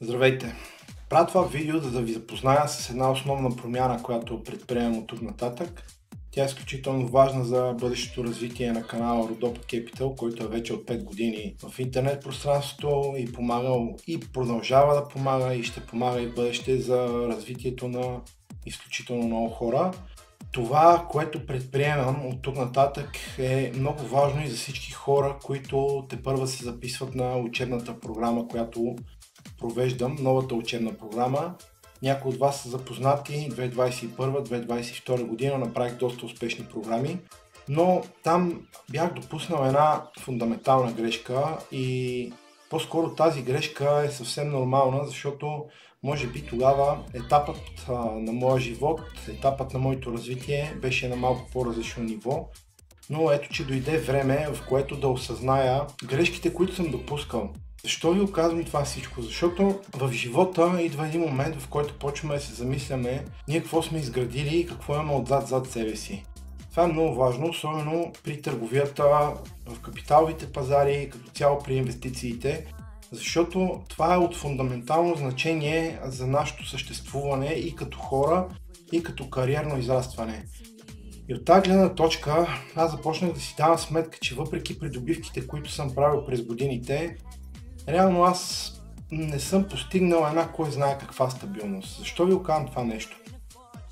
Здравейте! Правя това видео, за да ви запозная с една основна промяна, която предприемам от тук нататък. Тя е изключително важна за бъдещето развитие на канала Родопа Capital, който е вече от 5 години в интернет пространството и помагал и продължава да помага и ще помага и в бъдеще за развитието на изключително много хора. Това, което предприемам от тук нататък, е много важно и за всички хора, които тепърва се записват на учебната програма, която провеждам, новата учебна програма. Някои от вас са запознати 2021-2022 година, направих доста успешни програми, но там бях допуснал една фундаментална грешка и по-скоро тази грешка е съвсем нормална, защото може би тогава етапът на моя живот, етапът на моето развитие беше на малко по-различно ниво. Но ето, че дойде време, в което да осъзная грешките, които съм допускал. Защо ви оказвам това всичко? Защото в живота идва един момент, в който почваме да се замисляме ние какво сме изградили и какво имаме отзад зад себе си. Това е много важно, особено при търговията, в капиталовите пазари, като цяло при инвестициите, защото това е от фундаментално значение за нашето съществуване и като хора, и като кариерно израстване. И от тази гледна точка аз започнах да си давам сметка, че въпреки придобивките, които съм правил през годините, реално аз не съм постигнал една кой знае каква стабилност. Защо ви оказвам това нещо?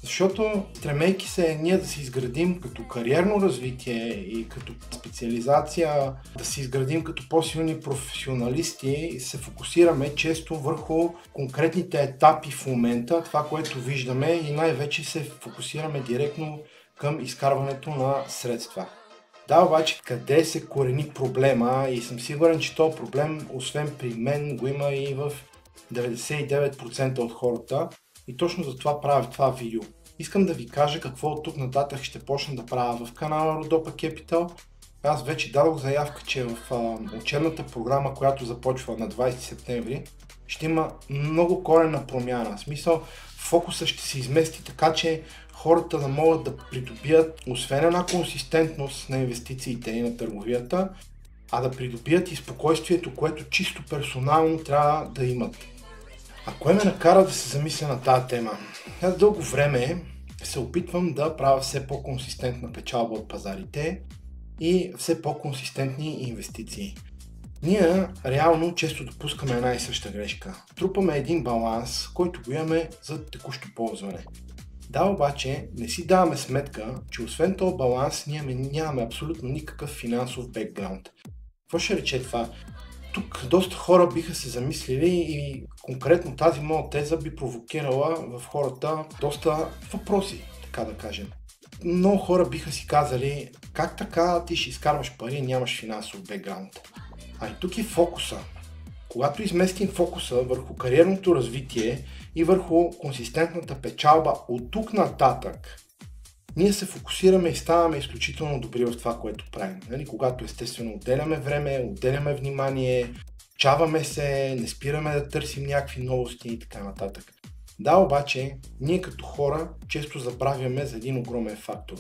Защото стремейки се ние да се изградим като кариерно развитие и като специализация, да се изградим като по-силни професионалисти, се фокусираме често върху конкретните етапи в момента, това, което виждаме, и най-вече се фокусираме директно към изкарването на средства. Да, обаче къде се корени проблема, и съм сигурен, че този проблем, освен при мен, го има и в 99% от хората, и точно за това правя това видео. Искам да ви кажа какво от тук нататък ще почна да правя в канала Родопа Capital. Аз вече дадох заявка, че в учебната програма, която започва на 20 септември, ще има много коренна промяна. В смисъл, фокуса ще се измести така, че хората да могат да придобият освен една консистентност на инвестициите и на търговията, а да придобият и спокойствието, което чисто персонално трябва да имат. А кое ме накара да се замисля на тази тема? Аз дълго време се опитвам да правя все по-консистентна печалба от пазарите и все по-консистентни инвестиции. Ние реално често допускаме една и съща грешка. Трупаме един баланс, който го имаме за текущо ползване. Да, обаче не си даваме сметка, че освен този баланс ние нямаме абсолютно никакъв финансов бекграунд. Какво ще рече това? Тук доста хора биха се замислили и конкретно тази моя теза би провокирала в хората доста въпроси, така да кажем. Много хора биха си казали, как така ти ще изкарваш пари и нямаш финансов бекграунд? А и тук е фокуса. Когато изместим фокуса върху кариерното развитие и върху консистентната печалба от тук нататък, ние се фокусираме и ставаме изключително добри в това, което правим. Когато естествено отделяме време, отделяме внимание, чаваме се, не спираме да търсим някакви новости и така нататък. Да, обаче, ние като хора често забравяме за един огромен фактор.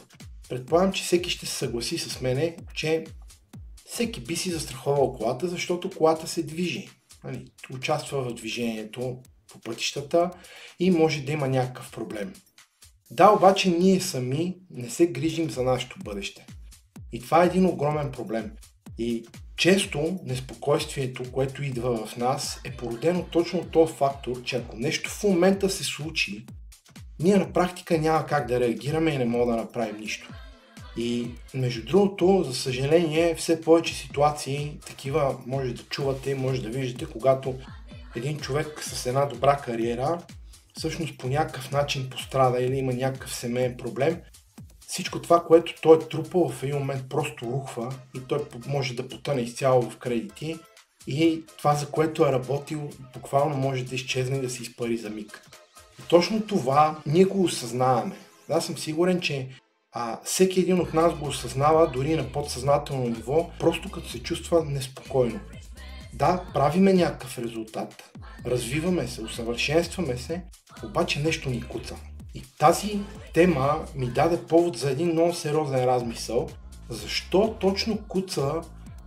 Предполагам, че всеки ще се съгласи с мене, че всеки би си застраховал колата, защото колата се движи. Участва в движението по пътищата и може да има някакъв проблем. Да, обаче ние сами не се грижим за нашето бъдеще. И това е един огромен проблем. И често неспокойствието, което идва в нас, е породено точно от този фактор, че ако нещо в момента се случи, ние на практика няма как да реагираме и не можем да направим нищо. И между другото, за съжаление, все повече ситуации, такива може да чувате и може да виждате, когато един човек с една добра кариера всъщност по някакъв начин пострада или има някакъв семейен проблем, всичко това, което той е трупал, в един момент просто рухва и той може да потъне изцяло в кредити и това, за което е работил, буквално може да изчезне и да се изпари за миг. И точно това ние го осъзнаваме. Аз съм сигурен, че всеки един от нас го осъзнава дори на подсъзнателно ниво, просто като се чувства неспокойно. Да, правиме някакъв резултат, развиваме се, усъвършенстваме се, обаче нещо ни куца. И тази тема ми даде повод за един много сериозен размисъл, защо точно куца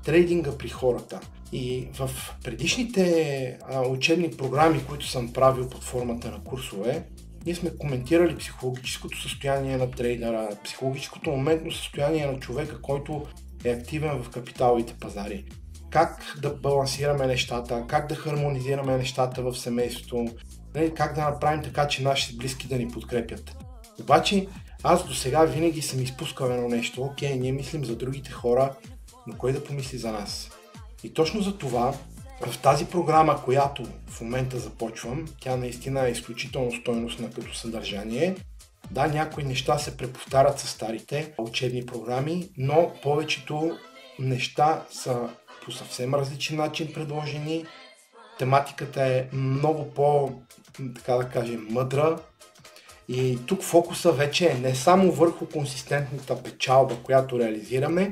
трейдинга при хората. И в предишните учебни програми, които съм правил под формата на курсове, ние сме коментирали психологическото състояние на трейдера, психологическото моментно състояние на човека, който е активен в капиталовите пазари. Как да балансираме нещата, как да хармонизираме нещата в семейството, как да направим така, че нашите близки да ни подкрепят. Обаче аз до сега винаги съм изпускал едно нещо. Окей, ние мислим за другите хора, но кой да помисли за нас? И точно за това в тази програма, която в момента започвам, тя наистина е изключително стойностна като съдържание. Да, някои неща се преповтарят с старите учебни програми, но повечето неща са по съвсем различен начин предложени. Тематиката е много така да кажем, мъдра. И тук фокуса вече е не само върху консистентната печалба, която реализираме,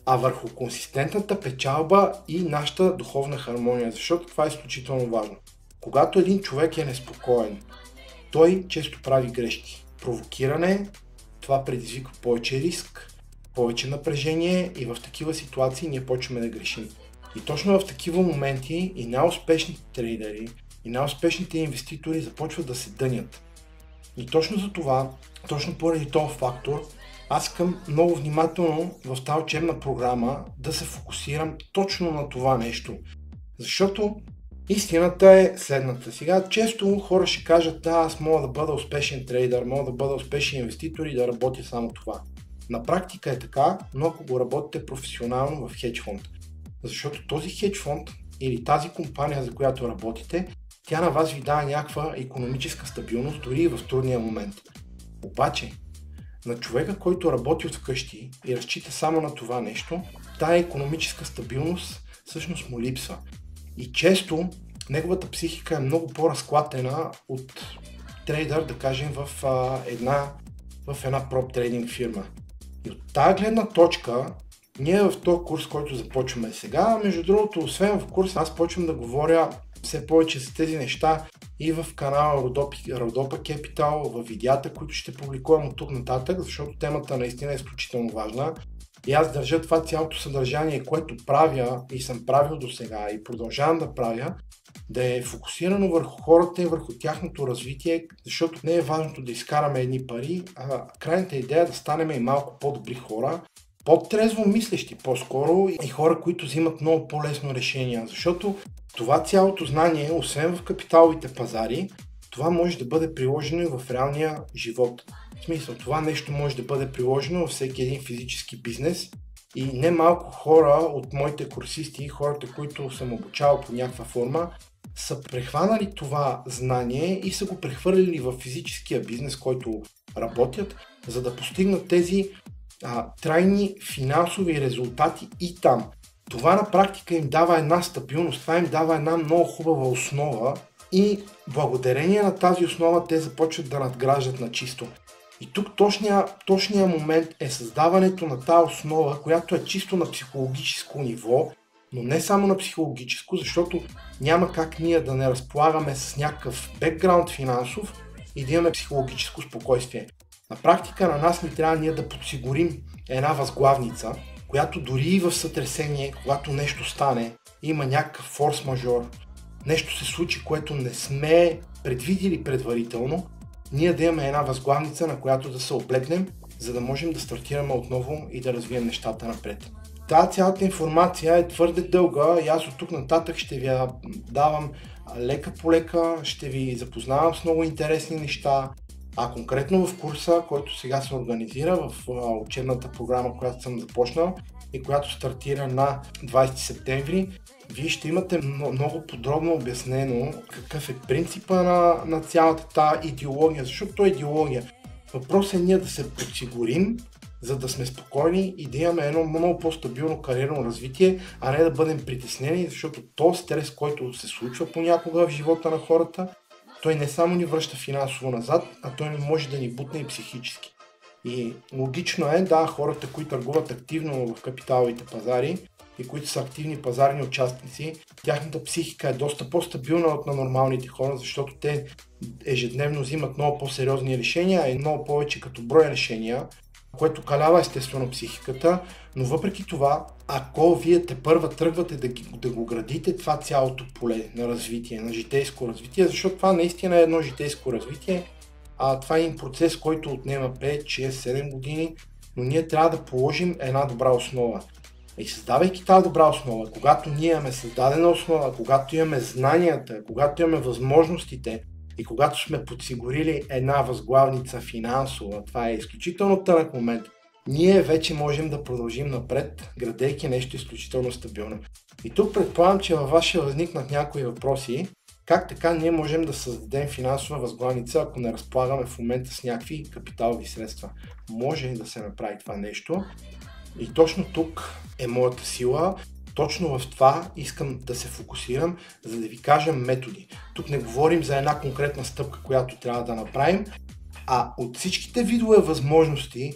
а върху консистентната печалба и нашата духовна хармония, защото това е изключително важно. Когато един човек е неспокоен, той често прави грешки. Провокиране, това предизвиква повече риск, повече напрежение и в такива ситуации ние почваме да грешим. И точно в такива моменти и най-успешните трейдери, и най-успешните инвеститори започват да се дънят. И точно за това, точно поради този фактор, аз искам много внимателно в тази учебна програма да се фокусирам точно на това нещо. Защото истината е следната. Сега често хора ще кажат, да, аз мога да бъда успешен трейдър, мога да бъда успешен инвеститор и да работя само това. На практика е така, но ако го работите професионално в хедж фонд. Защото този хедж фонд или тази компания, за която работите, тя на вас ви дава някаква икономическа стабилност дори и в трудния момент. Обаче, на човека, който работи от вкъщи и разчита само на това нещо, тая икономическа стабилност всъщност му липсва. И често неговата психика е много по-разклатена от трейдър, да кажем, в една проб трейдинг фирма. И от тази гледна точка, ние в този курс, който започваме сега, между другото, освен в курс, аз почвам да говоря все повече за тези неща и в канала Родопа Capital, в видеята, които ще публикувам от тук нататък, защото темата наистина е изключително важна. И аз държа това цялото съдържание, което правя и съм правил до сега и продължавам да правя, да е фокусирано върху хората и върху тяхното развитие, защото не е важното да изкараме едни пари, а крайната идея е да станем и малко по-добри хора, по-трезво мислещи по-скоро и хора, които взимат много по-лесно решения, защото това цялото знание, освен в капиталовите пазари, това може да бъде приложено и в реалния живот. В смисъл, това нещо може да бъде приложено във всеки един физически бизнес и не малко хора от моите курсисти, хората, които съм обучавал по някаква форма, са прехванали това знание и са го прехвърлили в физическия бизнес, който работят, за да постигнат тези трайни финансови резултати и там. Това на практика им дава една стабилност, това им дава една много хубава основа и благодарение на тази основа те започват да надграждат на чисто. И тук точният момент е създаването на тази основа, която е чисто на психологическо ниво, но не само на психологическо, защото няма как ние да не разполагаме с някакъв бекграунд финансов и да имаме психологическо спокойствие. На практика на нас ни трябва ние да подсигурим една възглавница, която дори и в сътресение, когато нещо стане, има някакъв форс-мажор, нещо се случи, което не сме предвидили предварително, ние да имаме една възглавница, на която да се облегнем, за да можем да стартираме отново и да развием нещата напред. Тази цялата информация е твърде дълга и аз от тук нататък ще ви я давам лека по лека, ще ви запознавам с много интересни неща. А конкретно в курса, който сега се организира в учебната програма, която съм започнал и която стартира на 20 септември, вие ще имате много подробно обяснено какъв е принципа на цялата тази идеология, защото то е идеология. Въпросът е ние да се подсигурим, за да сме спокойни и да имаме едно много по-стабилно кариерно развитие, а не да бъдем притеснени, защото този стрес, който се случва понякога в живота на хората, той не само ни връща финансово назад, а той не може да ни бутне и психически. И логично е, да, хората, които търгуват активно в капиталовите пазари и които са активни пазарни участници, тяхната психика е доста по-стабилна от на нормалните хора, защото те ежедневно взимат много по-сериозни решения и много повече като брой решения, което калява естествено психиката, но въпреки това, ако вие тепърва тръгвате да го градите това цялото поле на развитие, на житейско развитие, защото това наистина е едно житейско развитие, това е един процес, който отнема 5, 6, 7 години, но ние трябва да положим една добра основа. И създавайки тази добра основа, когато ние имаме създадена основа, когато имаме знанията, когато имаме възможностите и когато сме подсигурили една възглавница финансова, това е изключително тънък момент, ние вече можем да продължим напред, градейки нещо изключително стабилно. И тук предполагам, че във вас ще възникнат някои въпроси, как така ние можем да създадем финансова възглавница, ако не разполагаме в момента с някакви капиталови средства. Може да се направи това нещо и точно тук е моята сила. Точно в това искам да се фокусирам, за да ви кажа методи. Тук не говорим за една конкретна стъпка, която трябва да направим, а от всичките видове възможности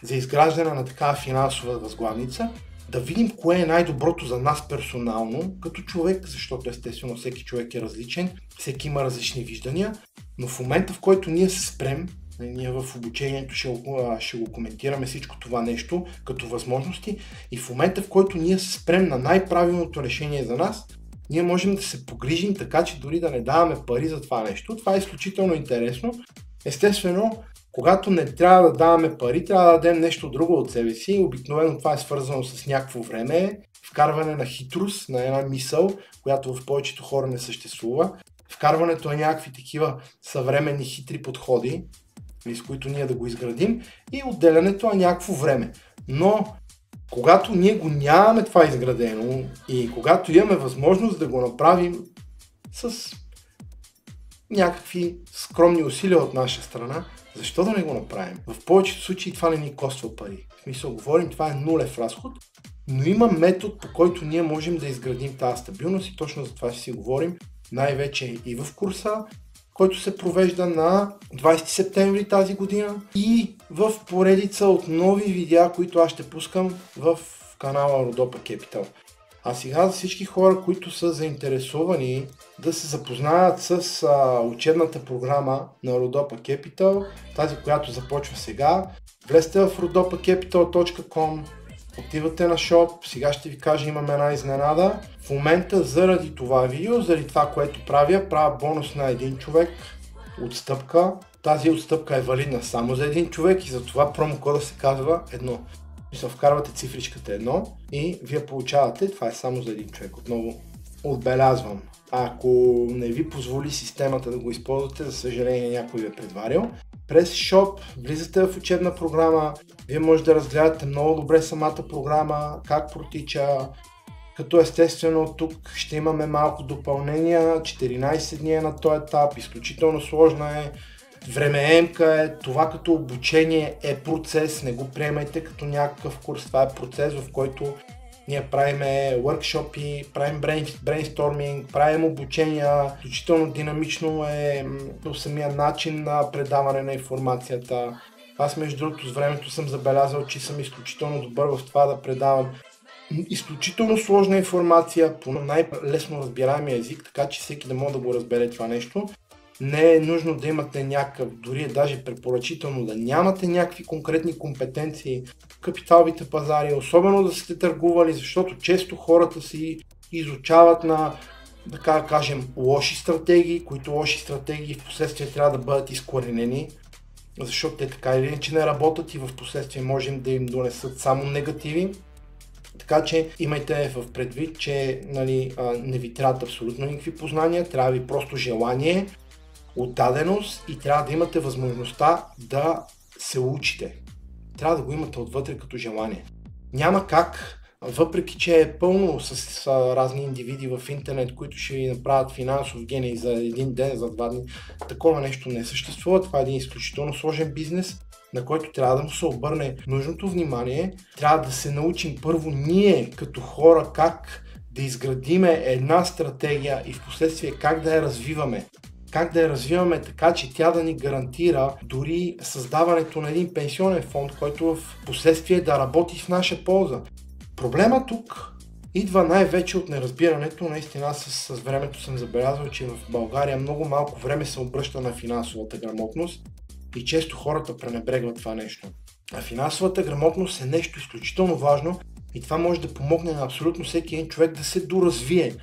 за изграждане на такава финансова възглавница, да видим кое е най-доброто за нас персонално, като човек, защото естествено всеки човек е различен, всеки има различни виждания, но в момента, в който ние се спрем, ние в обучението ще го коментираме всичко това нещо като възможности и в момента, в който ние се спрем на най-правилното решение за нас, ние можем да се погрижим така, че дори да не даваме пари за това нещо. Това е изключително интересно. Естествено, когато не трябва да даваме пари, трябва да дадем нещо друго от себе си. Обикновено това е свързано с някакво време, вкарване на хитрост, на една мисъл, която в повечето хора не съществува. Вкарването на някакви такива съвременни хитри подходи, с които ние да го изградим, и отделянето на някакво време. Но когато ние го нямаме това изградено и когато имаме възможност да го направим с някакви скромни усилия от наша страна, защо да не го направим? В повечето случаи това не ни коства пари. В смисъл, говорим, това е нулев разход, но има метод, по който ние можем да изградим тази стабилност и точно за това ще си говорим най-вече и в курса, който се провежда на 20 септември тази година и в поредица от нови видеа, които аз ще пускам в канала Родопа Capital. А сега за всички хора, които са заинтересовани да се запознаят с учебната програма на Родопа Capital, тази, която започва сега, влезте в rodopacapital.com, отивате на шоп, сега ще ви кажа, имаме една изненада. В момента заради това видео, заради това, което правя бонус на един човек, отстъпка. Тази отстъпка е валидна само за един човек и затова промокода се казва едно. Вкарвате цифричката 1 и вие получавате, това е само за един човек. Отново отбелязвам. Ако не ви позволи системата да го използвате, за съжаление някой ви е предварил, през шоп влизате в учебна програма, вие може да разгледате много добре самата програма, как протича, като естествено тук ще имаме малко допълнения, 14 дни на този етап, изключително сложна е, времеемка е, това като обучение е процес, не го приемайте като някакъв курс, това е процес, в който ние правим workshop-и, правим брейнсторминг, правим обучения, изключително динамично е самия начин на предаване на информацията. Аз между другото с времето съм забелязал, че съм изключително добър в това да предавам изключително сложна информация по най-лесно разбираемия език, така че всеки да може да го разбере това нещо. Не е нужно да имате някакъв, дори е даже препоръчително да нямате някакви конкретни компетенции в капиталовите пазари, особено да сте търгували, защото често хората си изучават на, да кажем, лоши стратегии, които лоши стратегии в последствие трябва да бъдат изкоренени, защото те така или иначе не работят и в последствие можем да им донесат само негативи. Така че имайте в предвид, че не ви трябват абсолютно никакви познания, трябва ви просто желание, отдаденост и трябва да имате възможността да се учите. Трябва да го имате отвътре като желание. Няма как, въпреки че е пълно с разни индивиди в интернет, които ще ви направят финансов гений за един ден, за 2 дни, такова нещо не съществува. Това е един изключително сложен бизнес, на който трябва да му се обърне нужното внимание. Трябва да се научим първо ние като хора как да изградиме една стратегия и в последствие как да я развиваме. Как да я развиваме така, че тя да ни гарантира дори създаването на един пенсионен фонд, който в последствие да работи в наша полза. Проблема тук идва най-вече от неразбирането. Наистина с времето съм забелязал, че в България много малко време се обръща на финансовата грамотност и често хората пренебрегват това нещо. А финансовата грамотност е нещо изключително важно и това може да помогне на абсолютно всеки един човек да се доразвие.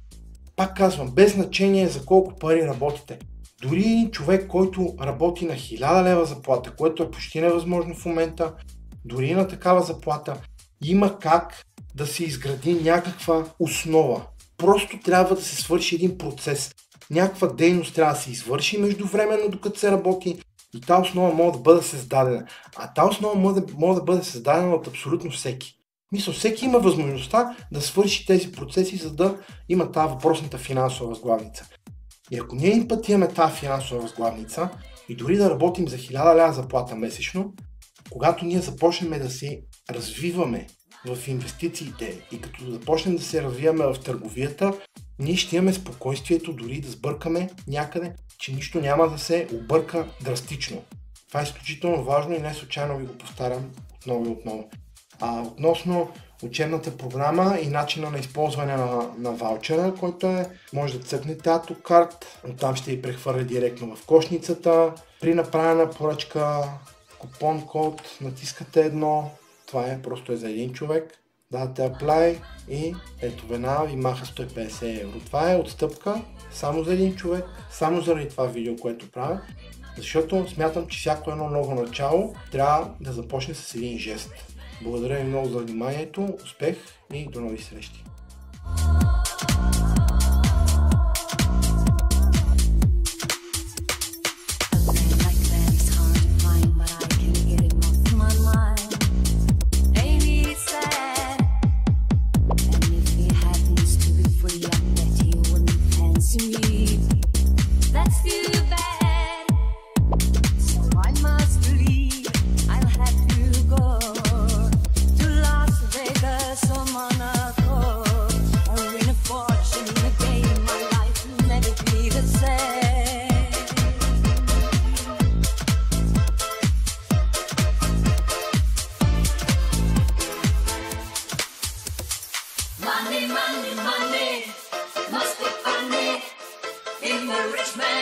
Пак казвам, без значение за колко пари работите. Дори един човек, който работи на 1000 лева заплата, което е почти невъзможно в момента, дори на такава заплата, има как да се изгради някаква основа. Просто трябва да се свърши един процес. Някаква дейност трябва да се извърши междувременно, докато се работи и тази основа може да бъде създадена. А тази основа може да бъде създадена от абсолютно всеки. Мисля, всеки има възможността да свърши тези процеси, за да има тази въпросната финансова възглавница. И ако ние един път имаме тази финансова възглавница и дори да работим за 1000 лева заплата месечно, когато ние започнем да се развиваме в инвестициите и като започнем да се развиваме в търговията, ние ще имаме спокойствието дори да сбъркаме някъде, че нищо няма да се обърка драстично. Това е изключително важно и не случайно ви го повтарям отново и отново. Относно учебната програма и начина на използване на ваучера, който може да цъкнете AutoCard, оттам ще ви прехвърля директно в кошницата. При направена поръчка, купон код, натискате едно, това просто е за един човек, давате Apply и ето веднага ви маха 150 евро. Това е отстъпка само за един човек, само заради това видео, което правя, защото смятам, че всяко едно ново начало трябва да започне с един жест. Благодаря ви много за вниманието, успех и до нови срещи! Money, must be funny in the rich man.